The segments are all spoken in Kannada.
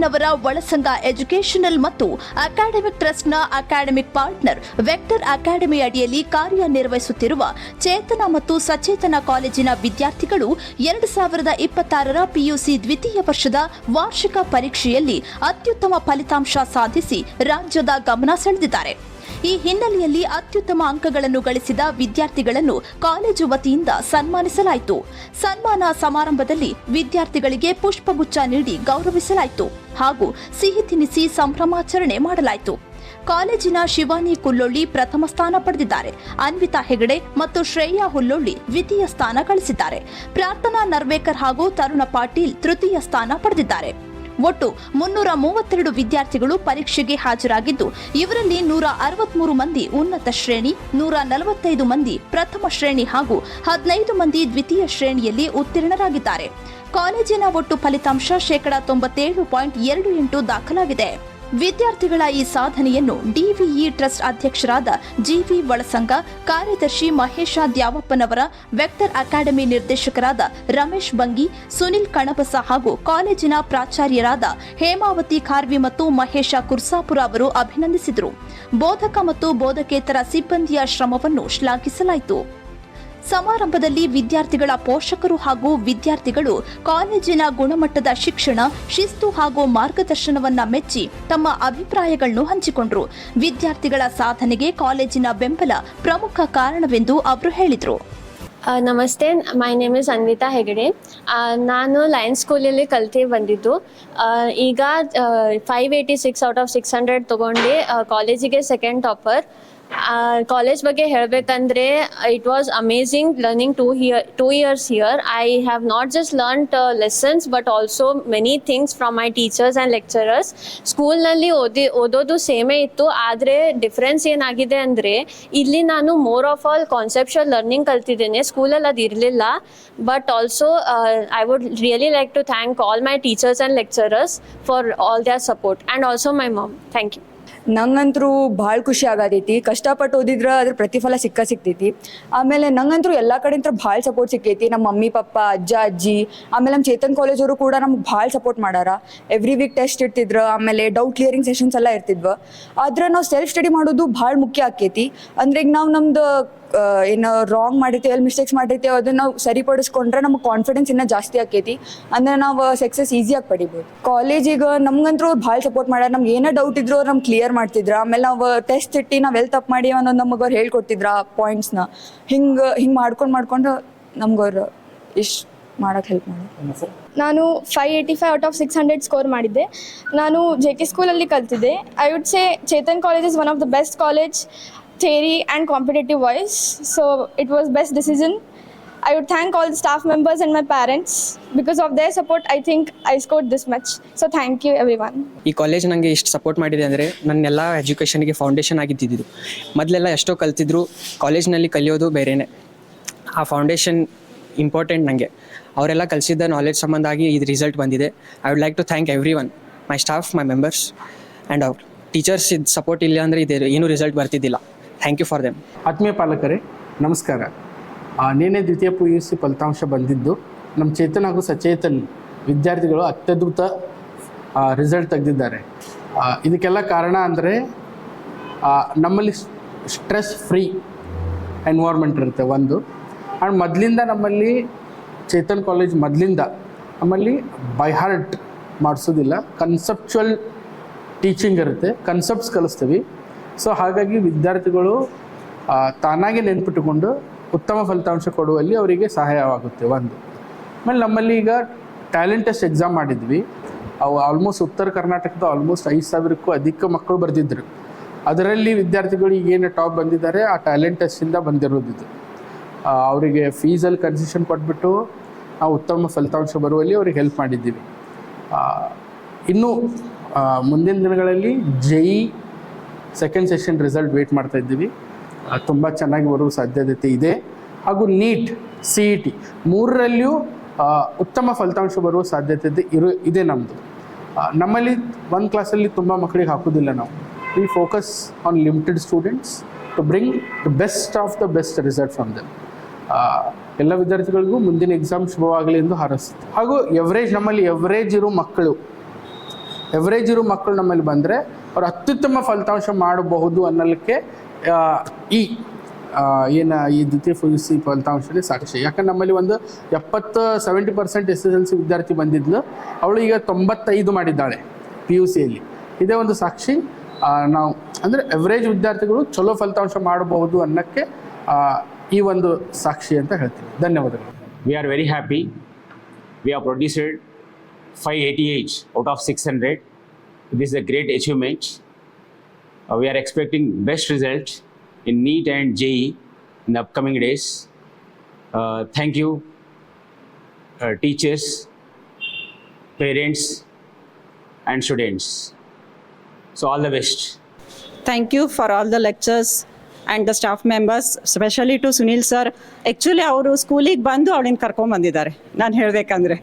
ಜಾವಪ್ಪನವರ ಒಳಸಂಗ ಎಜುಕೇಷನಲ್ ಮತ್ತು ಅಕಾಡೆಮಿಕ್ ಟ್ರಸ್ಟ್ನ ಅಕಾಡೆಮಿಕ್ ಪಾರ್ಟ್ನರ್ ವೆಕ್ಟರ್ ಅಕಾಡೆಮಿ ಅಡಿಯಲ್ಲಿ ಕಾರ್ಯನಿರ್ವಹಿಸುತ್ತಿರುವ ಚೇತನ ಮತ್ತು ಸಚೇತನ ಕಾಲೇಜಿನ ವಿದ್ಯಾರ್ಥಿಗಳು 2026ರ ಪಿಯುಸಿ ದ್ವಿತೀಯ ವರ್ಷದ ವಾರ್ಷಿಕ ಪರೀಕ್ಷೆಯಲ್ಲಿ ಅತ್ಯುತ್ತಮ ಫಲಿತಾಂಶ ಸಾಧಿಸಿ ರಾಜ್ಯದ ಗಮನ ಸೆಳೆದಿದ್ದಾರೆ. ಈ ಹಿನ್ನೆಲೆಯಲ್ಲಿ ಅತ್ಯುತ್ತಮ ಅಂಕಗಳನ್ನು ಗಳಿಸಿದ ವಿದ್ಯಾರ್ಥಿಗಳನ್ನು ಕಾಲೇಜು ವತಿಯಿಂದ ಸನ್ಮಾನಿಸಲಾಯಿತು. ಸನ್ಮಾನ ಸಮಾರಂಭದಲ್ಲಿ ವಿದ್ಯಾರ್ಥಿಗಳಿಗೆ ಪುಷ್ಪಗುಚ್ಛ ನೀಡಿ ಗೌರವಿಸಲಾಯಿತು ಹಾಗೂ ಸಿಹಿ ತಿನಿಸಿ ಸಂಭ್ರಮಾಚರಣೆ ಮಾಡಲಾಯಿತು. ಕಾಲೇಜಿನ ಶಿವಾನಿ ಕುಲ್ಲೊಳ್ಳಿ ಪ್ರಥಮ ಸ್ಥಾನ ಪಡೆದಿದ್ದಾರೆ. ಅನ್ವಿತಾ ಹೆಗಡೆ ಮತ್ತು ಶ್ರೇಯಾ ಹುಲ್ಲೊಳ್ಳಿ ದ್ವಿತೀಯ ಸ್ಥಾನ ಗಳಿಸಿದ್ದಾರೆ. ಪ್ರಾರ್ಥನಾ ನರ್ವೇಕರ್ ಹಾಗೂ ತರುಣ ಪಾಟೀಲ್ ತೃತೀಯ ಸ್ಥಾನ ಪಡೆದಿದ್ದಾರೆ. ಒಟ್ಟು 332 ವಿದ್ಯಾರ್ಥಿಗಳು ಪರೀಕ್ಷೆಗೆ ಹಾಜರಾಗಿದ್ದು, ಇವರಲ್ಲಿ 163 ಮಂದಿ ಉನ್ನತ ಶ್ರೇಣಿ, 145 ಮಂದಿ ಪ್ರಥಮ ಶ್ರೇಣಿ ಹಾಗೂ 15 ಮಂದಿ ದ್ವಿತೀಯ ಶ್ರೇಣಿಯಲ್ಲಿ ಉತ್ತೀರ್ಣರಾಗಿದ್ದಾರೆ. ಕಾಲೇಜಿನ ಒಟ್ಟು ಫಲಿತಾಂಶ 97.28 ದಾಖಲಾಗಿದೆ. ವಿದ್ಯಾರ್ಥಿಗಳ ಈ ಸಾಧನೆಯನ್ನು ಡಿವಿಇ ಟ್ರಸ್ಟ್ ಅಧ್ಯಕ್ಷರಾದ ಜಿವಿ ಒಳಸಂಗ, ಕಾರ್ಯದರ್ಶಿ ಮಹೇಶ ದ್ಯಾವಪ್ಪನವರ, ವೆಕ್ಟರ್ ಅಕಾಡೆಮಿ ನಿರ್ದೇಶಕರಾದ ರಮೇಶ್ ಬಂಗಿ, ಸುನಿಲ್ ಕಣಬಸ ಹಾಗೂ ಕಾಲೇಜಿನ ಪ್ರಾಚಾರ್ಯರಾದ ಹೇಮಾವತಿ ಖಾರ್ವಿ ಮತ್ತು ಮಹೇಶ ಕುರ್ಸಾಪುರ ಅವರು ಅಭಿನಂದಿಸಿದರು. ಬೋಧಕ ಮತ್ತು ಬೋಧಕೇತರ ಸಿಬ್ಬಂದಿಯ ಶ್ರಮವನ್ನು ಶ್ಲಾಘಿಸಲಾಯಿತು. ಸಮಾರಂಭದಲ್ಲಿ ವಿದ್ಯಾರ್ಥಿಗಳ ಪೋಷಕರು ಹಾಗೂ ವಿದ್ಯಾರ್ಥಿಗಳು ಕಾಲೇಜಿನ ಗುಣಮಟ್ಟದ ಶಿಕ್ಷಣ, ಶಿಸ್ತು ಹಾಗೂ ಮಾರ್ಗದರ್ಶನವನ್ನ ಮೆಚ್ಚಿ ತಮ್ಮ ಅಭಿಪ್ರಾಯಗಳನ್ನು ಹಂಚಿಕೊಂಡರು. ವಿದ್ಯಾರ್ಥಿಗಳ ಸಾಧನೆಗೆ ಕಾಲೇಜಿನ ಬೆಂಬಲ ಪ್ರಮುಖ ಕಾರಣವೆಂದು ಅವರು ಹೇಳಿದರು. ನಮಸ್ತೆ, my name is Anvita Hegde. ನಾನು ಲಯನ್ಸ್ ಸ್ಕೂಲಲ್ಲಿ ಕಲಿತು ಬಂದಿದ್ದು. ಈಗ 586 ಔಟ್ ಆಫ್ 600 ತೊಗೊಂಡು ಕಾಲೇಜಿಗೆ ಸೆಕೆಂಡ್ ಟಾಪರ್. ಕಾಲೇಜ್ ಬಗ್ಗೆ ಹೇಳಬೇಕಂದ್ರೆ it was amazing learning 2 years here. I have not just learned lessons but also many things from my teachers and lecturers. ಸ್ಕೂಲ್ನಲ್ಲಿ ಓದೋದು ಸೇಮೇ ಇತ್ತು, ಆದರೆ ಡಿಫ್ರೆನ್ಸ್ ಏನಾಗಿದೆ ಅಂದರೆ ಇಲ್ಲಿ ನಾನು more of all conceptual learning ಕಲ್ತಿದ್ದೇನೆ. ಸ್ಕೂಲಲ್ಲಿ ಅದು ಇರಲಿಲ್ಲ. But also I would really like to thank all my teachers and lecturers for all their support and also my mom. Thank you. ನಂಗಂತರೂ ಭಾಳ ಖುಷಿ ಆಗತೈತಿ. ಕಷ್ಟಪಟ್ಟು ಓದಿದ್ರೆ ಅದ್ರ ಪ್ರತಿಫಲ ಸಿಗ್ತೈತಿ. ಆಮೇಲೆ ನಂಗಂತರೂ ಎಲ್ಲ ಕಡೆಯಿಂದ ಭಾಳ ಸಪೋರ್ಟ್ ಸಿಕ್ಕೈತಿ. ನಮ್ಮ ಮಮ್ಮಿ ಪಪ್ಪ, ಅಜ್ಜ ಅಜ್ಜಿ, ಆಮೇಲೆ ನಮ್ಮ ಚೇತನ್ ಕಾಲೇಜ್ ಅವರು ಕೂಡ ನಮ್ಗೆ ಭಾಳ ಸಪೋರ್ಟ್ ಮಾಡಾರ. ಎವ್ರಿ ವೀಕ್ ಟೆಸ್ಟ್ ಇರ್ತಿದ್ರು, ಆಮೇಲೆ ಡೌಟ್ ಕ್ಲಿಯರಿಂಗ್ ಸೆಷನ್ಸ್ ಎಲ್ಲ ಇರ್ತಿದ್ವು. ಆದ್ರೆ ನಾವು ಸೆಲ್ಫ್ ಸ್ಟಡಿ ಮಾಡೋದು ಭಾಳ ಮುಖ್ಯ ಆಕೈತಿ. ಅಂದ್ರೆ ಈಗ ನಾವು ನಮ್ದು ಏನು ರಾಂಗ್ ಮಾಡಿರ್ತೇವೆ, ಎಲ್ಲಿ ಮಿಸ್ಟೇಕ್ಸ್ ಮಾಡಿರ್ತೇವೆ ಅದನ್ನ ನಾವು ಸರಿಪಡಿಸ್ಕೊಂಡ್ರೆ ನಮ್ಗೆ ಕಾನ್ಫಿಡೆನ್ಸ್ ಇನ್ನೂ ಜಾಸ್ತಿ ಆಕೈತಿ. ಅಂದ್ರೆ ನಾವು ಸಕ್ಸಸ್ ಈಸಿಯಾಗಿ ಪಡಿಬೋದು. ಕಾಲೇಜಿಗೆ ನಮ್ಗಂತೂ ಭಾಳ ಸಪೋರ್ಟ್ ಮಾಡ್ಯಾರ. ನಮ್ಗೆ ಏನೋ ಡೌಟ್ ಇದ್ರು ಅವ್ರು ನಮ್ಗೆ ಕ್ಲಿಯರ್ ಮಾಡ್ತಿದ್ರ. ಆಮೇಲೆ ನಾವು ಟೆಸ್ಟ್ ಇಟ್ಟು ನಾವು ಎಲ್ಲಿ ತಪ್ಪು ಮಾಡಿ ಅನ್ನೋದು ನಮಗೆ ಅವ್ರು ಹೇಳ್ಕೊಡ್ತಿದ್ರ ಪಾಯಿಂಟ್ಸ್ನ. ಹಿಂಗೆ ಮಾಡ್ಕೊಂಡು ನಮ್ಗೆ ಅವ್ರು ಇಷ್ಟು ಮಾಡೋಕ್ಕೆ ಹೆಲ್ಪ್ ಮಾಡಿ. ನಾನು 585 ಔಟ್ ಆಫ್ 600 ಸ್ಕೋರ್ ಮಾಡಿದ್ದೆ. ನಾನು JK ಸ್ಕೂಲಲ್ಲಿ ಕಲ್ತಿದ್ದೆ. I would say Chetan college is one of the best college, theory and competitive wise, so it was best decision. I would thank all the staff members and my parents. Because of their support I think I scored this much, so thank you everyone. ಈ ಕಾಲೇಜ್ ನನಗೆ ಇಷ್ಟು ಸಪೋರ್ಟ್ ಮಾಡಿದೆ ಅಂದರೆ ನನ್ನೆಲ್ಲ ಎಜುಕೇಷನ್ಗೆ ಫೌಂಡೇಶನ್ ಆಗಿದ್ದಿದ್ದು. ಮೊದಲೆಲ್ಲ ಎಷ್ಟೋ ಕಲ್ತಿದ್ರು, ಕಾಲೇಜ್ನಲ್ಲಿ ಕಲಿಯೋದು ಬೇರೆಯೇ. ಆ ಫೌಂಡೇಶನ್ ಇಂಪಾರ್ಟೆಂಟ್ ನನಗೆ. ಅವರೆಲ್ಲ ಕಲಿಸಿದ್ದ ನಾಲೆಜ್ ಸಂಬಂಧ ಆಗಿ ಇದು ರಿಸಲ್ಟ್ ಬಂದಿದೆ. I would like to thank everyone, my staff, my members and ಅವ್ರ ಟೀಚರ್ಸ್. ಇದು ಸಪೋರ್ಟ್ ಇಲ್ಲ ಅಂದರೆ ಇದು ಏನೂ ರಿಸಲ್ಟ್ ಬರ್ತಿದ್ದಿಲ್ಲ. Thank you for them. ಆತ್ಮೀಯ ಪಾಲಕರೇ ನಮಸ್ಕಾರ. ನಿನ್ನೆ ದ್ವಿತೀಯ PUC ಫಲಿತಾಂಶ ಬಂದಿದ್ದು ನಮ್ಮ ಚೇತನ್ ಹಾಗೂ ಸಚೇತನ್ ವಿದ್ಯಾರ್ಥಿಗಳು ಅತ್ಯದ್ಭುತ ರಿಸಲ್ಟ್ ತೆಗೆದಿದ್ದಾರೆ. ಇದಕ್ಕೆಲ್ಲ ಕಾರಣ ಅಂದರೆ ನಮ್ಮಲ್ಲಿ ಸ್ಟ್ರೆಸ್ ಫ್ರೀ ಎನ್ವೈರ್ಮೆಂಟ್ ಇರುತ್ತೆ ಒಂದು. ಆ್ಯಂಡ್ ಮೊದಲಿಂದ ನಮ್ಮಲ್ಲಿ ಚೇತನ್ ಕಾಲೇಜ್ ಮೊದಲಿಂದ ನಮ್ಮಲ್ಲಿ ಬೈ ಹಾರ್ಟ್ ಮಾಡಿಸೋದಿಲ್ಲ, ಕನ್ಸೆಪ್ಚುವಲ್ ಟೀಚಿಂಗ್ ಇರುತ್ತೆ, ಕನ್ಸೆಪ್ಟ್ಸ್ ಕಲಿಸ್ತೀವಿ. ಸೊ ಹಾಗಾಗಿ ವಿದ್ಯಾರ್ಥಿಗಳು ತಾನಾಗೆ ನೆನ್ಪಿಟ್ಟುಕೊಂಡು ಉತ್ತಮ ಫಲಿತಾಂಶ ಕೊಡುವಲ್ಲಿ ಅವರಿಗೆ ಸಹಾಯವಾಗುತ್ತೆ ಒಂದು. ಆಮೇಲೆ ನಮ್ಮಲ್ಲಿ ಈಗ ಟ್ಯಾಲೆಂಟ್ ಟೆಸ್ಟ್ ಎಕ್ಸಾಮ್ ಮಾಡಿದ್ವಿ. ಅವು ಆಲ್ಮೋಸ್ಟ್ ಉತ್ತರ ಕರ್ನಾಟಕದ ಆಲ್ಮೋಸ್ಟ್ 5,000ಕ್ಕೂ ಅಧಿಕ ಮಕ್ಕಳು ಬರೆದಿದ್ದರು. ಅದರಲ್ಲಿ ವಿದ್ಯಾರ್ಥಿಗಳು ಈಗೇನು ಟಾಪ್ ಬಂದಿದ್ದಾರೆ ಆ ಟ್ಯಾಲೆಂಟ್ ಟೆಸ್ಟಿಂದ ಬಂದಿರೋದಿದ್ದು. ಅವರಿಗೆ ಫೀಸಲ್ಲಿ ಕನ್ಸೆಷನ್ ಕೊಟ್ಬಿಟ್ಟು ನಾವು ಉತ್ತಮ ಫಲಿತಾಂಶ ಬರುವಲ್ಲಿ ಅವ್ರಿಗೆ ಹೆಲ್ಪ್ ಮಾಡಿದ್ದೀವಿ. ಇನ್ನು ಮುಂದಿನ ದಿನಗಳಲ್ಲಿ JEE second session result wait ಮಾಡ್ತಾ ಇದ್ದೀವಿ. ತುಂಬ ಚೆನ್ನಾಗಿ ಬರುವ ಸಾಧ್ಯತೆ ಇದೆ. ಹಾಗೂ ನೀಟ್, CET ಮೂರರಲ್ಲಿಯೂ ಉತ್ತಮ ಫಲಿತಾಂಶ ಬರುವ ಸಾಧ್ಯತೆ ಇದೆ ನಮ್ಮದು. ನಮ್ಮಲ್ಲಿ ಒಂದು ಕ್ಲಾಸಲ್ಲಿ ತುಂಬ ಮಕ್ಕಳಿಗೆ ಹಾಕೋದಿಲ್ಲ ನಾವು. We focus on limited students to bring the best of the best result from them. ಎಲ್ಲ ವಿದ್ಯಾರ್ಥಿಗಳಿಗೂ ಮುಂದಿನ ಎಕ್ಸಾಮ್ ಶುಭವಾಗಲಿ ಎಂದು ಹಾರೈಸ್ತೀವಿ. ಹಾಗೂ ನಮ್ಮಲ್ಲಿ ಎವರೇಜ್ ಇರೋ ಮಕ್ಕಳು ಎವರೇಜ್ ಇರೋ ಮಕ್ಕಳು ನಮ್ಮಲ್ಲಿ ಬಂದರೆ ಅವ್ರು ಅತ್ಯುತ್ತಮ ಫಲಿತಾಂಶ ಮಾಡಬಹುದು ಅನ್ನಲಿಕ್ಕೆ ಈ ದ್ವಿತೀಯ PUC ಫಲಿತಾಂಶನೇ ಸಾಕ್ಷಿ. ಯಾಕಂದ್ರೆ ನಮ್ಮಲ್ಲಿ ಒಂದು 70% SSLC ವಿದ್ಯಾರ್ಥಿ ಬಂದಿದ್ಲು, ಅವಳು ಈಗ 95 ಮಾಡಿದ್ದಾಳೆ PUCಯಲ್ಲಿ. ಇದೇ ಒಂದು ಸಾಕ್ಷಿ. ನಾವು ಅಂದರೆ ಎವರೇಜ್ ವಿದ್ಯಾರ್ಥಿಗಳು ಚಲೋ ಫಲಿತಾಂಶ ಮಾಡಬಹುದು ಅನ್ನೋಕ್ಕೆ ಈ ಒಂದು ಸಾಕ್ಷಿ ಅಂತ ಹೇಳ್ತೀವಿ. ಧನ್ಯವಾದಗಳು. We are very happy. We have produced 588 out of 600. This is a great achievement. We are expecting best result in NEET and JEE in the upcoming days. Thank you, teachers, parents, and students. So all the best. Thank you for all the lectures and the staff members, especially to Sunil sir. Actually ಅವರು ಸ್ಕೂಲಿಗೆ ಬಂದು ಅವಳನ್ನ ಕರ್ಕೊಂಬಂದಿದ್ದಾರೆ. ನಾನು ಹೇಳಬೇಕಂದ್ರೆ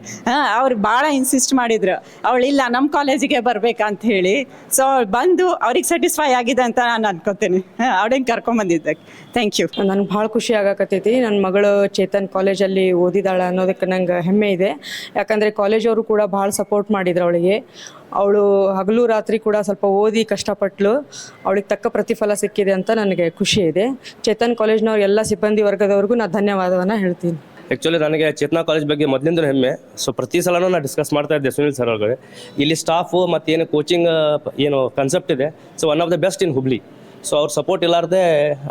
ಅವ್ರು ಭಾಳ ಇನ್ಸಿಸ್ಟ್ ಮಾಡಿದ್ರು ಅವಳಿಲ್ಲ ನಮ್ಮ ಕಾಲೇಜಿಗೆ ಬರ್ಬೇಕಂತ ಹೇಳಿ. ಸೊ ಅವ್ಳು ಬಂದು ಅವ್ರಿಗೆ ಸ್ಯಾಟಿಸ್ಫೈ ಆಗಿದೆ ಅಂತ ನಾನು ಅನ್ಕೋತೀನಿ. ಅವಳನ್ನ ಕರ್ಕೊಂಬಂದಿದ್ದೆ. Thank you. ನನಗೆ ಭಾಳ ಖುಷಿ ಆಗಕತ್ತೈತಿ. ನನ್ನ ಮಗಳು ಚೇತನ್ ಕಾಲೇಜಲ್ಲಿ ಓದಿದಾಳೆ ಅನ್ನೋದಕ್ಕೆ ನಂಗೆ ಹೆಮ್ಮೆ ಇದೆ. ಯಾಕಂದರೆ ಕಾಲೇಜವರು ಕೂಡ ಭಾಳ ಸಪೋರ್ಟ್ ಮಾಡಿದ್ರು ಅವಳಿಗೆ. ಅವಳು ಹಗಲು ರಾತ್ರಿ ಕೂಡ ಸ್ವಲ್ಪ ಓದಿ ಕಷ್ಟಪಟ್ಟಳು. ಅವಳಿಗೆ ತಕ್ಕ ಪ್ರತಿಫಲ ಸಿಕ್ಕಿದೆ ಅಂತ ನನಗೆ ಖುಷಿ ಇದೆ. ಚೇತನ್ ಕಾಲೇಜ್ನವ್ರ ಎಲ್ಲ ಸಿಬ್ಬಂದಿ ವರ್ಗದವ್ರಿಗೂ ನಾನು ಧನ್ಯವಾದವನ್ನು ಹೇಳ್ತೀನಿ. ಆ್ಯಕ್ಚುಲಿ ನನಗೆ ಚೇತನಾ ಕಾಲೇಜ್ ಬಗ್ಗೆ ಮೊದಲಿಂದ ಹೆಮ್ಮೆ. ಸೊ ಪ್ರತಿ ಸಲನೂ ನಾನು ಡಿಸ್ಕಸ್ ಮಾಡ್ತಾ ಇದ್ದೆ ಸುನಿಲ್ ಸರ್ ಅವ್ರಿಗೆ. ಇಲ್ಲಿ ಸ್ಟಾಫು ಮತ್ತು ಏನು ಕೋಚಿಂಗ್ ಏನು ಕಾನ್ಸೆಪ್ಟ್ ಇದೆ, so one of the best in Hubli. So ಅವ್ರ ಸಪೋರ್ಟ್ ಇಲ್ಲಾರ್ದೆ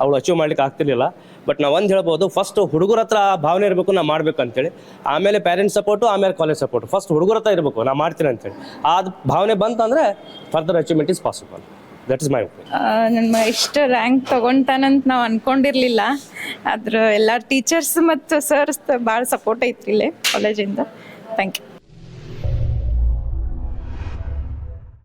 ಅವಳು ಅಚೀವ್ ಮಾಡ್ಲಿಕ್ಕೆ ಆಗ್ತಿರ್ಲಿಲ್ಲ. ಬಟ್ ನಾವು ಒಂದು ಹೇಳ್ಬೋದು, ಫಸ್ಟ್ ಹುಡುಗರ ಹತ್ರ ಭಾವನೆ ಇರಬೇಕು, ನಾ ಮಾಡಬೇಕು ಅಂತೇಳಿ. ಆಮೇಲೆ ಪೇರೆಂಟ್ಸ್ ಸಪೋರ್ಟು, ಆಮೇಲೆ ಕಾಲೇಜ್ ಸಪೋರ್ಟು. ಫಸ್ಟ್ ಹುಡುಗರ ಹತ್ರ ಇರಬೇಕು, ನಾ ಮಾಡ್ತೀನಿ ಅಂತೇಳಿ. ಆ ಭಾವನೆ ಬಂತಂದರೆ further achievement is possible. That is my opinion. ನಮ್ಮ ಇಷ್ಟು ರ್ಯಾಂಕ್ ತೊಗೊಳ್ತಾನಂತ ನಾವು ಅಂದ್ಕೊಂಡಿರಲಿಲ್ಲ. ಆದ್ರೆ ಎಲ್ಲ ಟೀಚರ್ಸ್ ಮತ್ತು ಸರ್ಸ್ ಭಾಳ ಸಪೋರ್ಟ್ ಐತ್ರಿ ಇಲ್ಲೇ ಕಾಲೇಜಿಂದ. Thank you.